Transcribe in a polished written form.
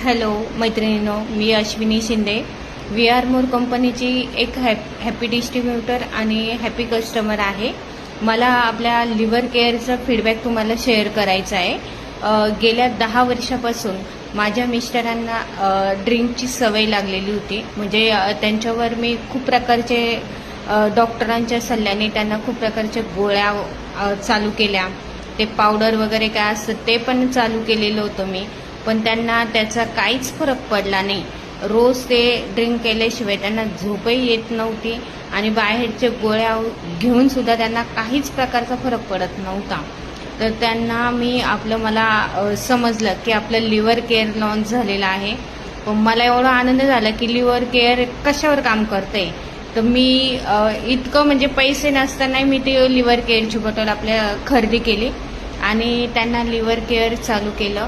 Hello मैत्रिणींनो, मी Ashwini Shinde. We are more कंपनीची एक हॅपी डिस्ट्रीब्युटर आणि हॅपी कस्टमर आहे. मला आपल्या लिव्हर केअरचा फीडबॅक तुम्हाला शेअर करायचा आहे. गेल्या 10 वर्षापासून माझ्या मिस्टरांना ड्रिंकची सवय लागलेली होती. म्हणजे त्यांच्यावर मी खूप प्रकारचे डॉक्टरांच्या सल्ल्याने त्यांना खूप प्रकारच्या गोळ्या चालू केल्या. ते पावडर वगैरे काय असतं ते पण चालू केलेलं होतं मी, पण त्यांना त्याचा काहीच फरक पडला नाही. रोज ते ड्रिंक केल्याशिवाय त्यांना झोपही येत नव्हती आणि बाहेरच्या गोळ्या घेऊन सुद्धा त्यांना काहीच प्रकारचा फरक पडत नव्हता. तर त्यांना मला समजलं की आपलं लिव्हर केअर लॉन्च झालेलं आहे. पण मला एवढा आनंद झाला की लिव्हर केअर कशावर काम करते. तर मी इतकं म्हणजे पैसे नसताना मी ते लिव्हर केअरची बॉटल आपल्या खरेदी केली आणि त्यांना लिव्हर केअर चालू केलं.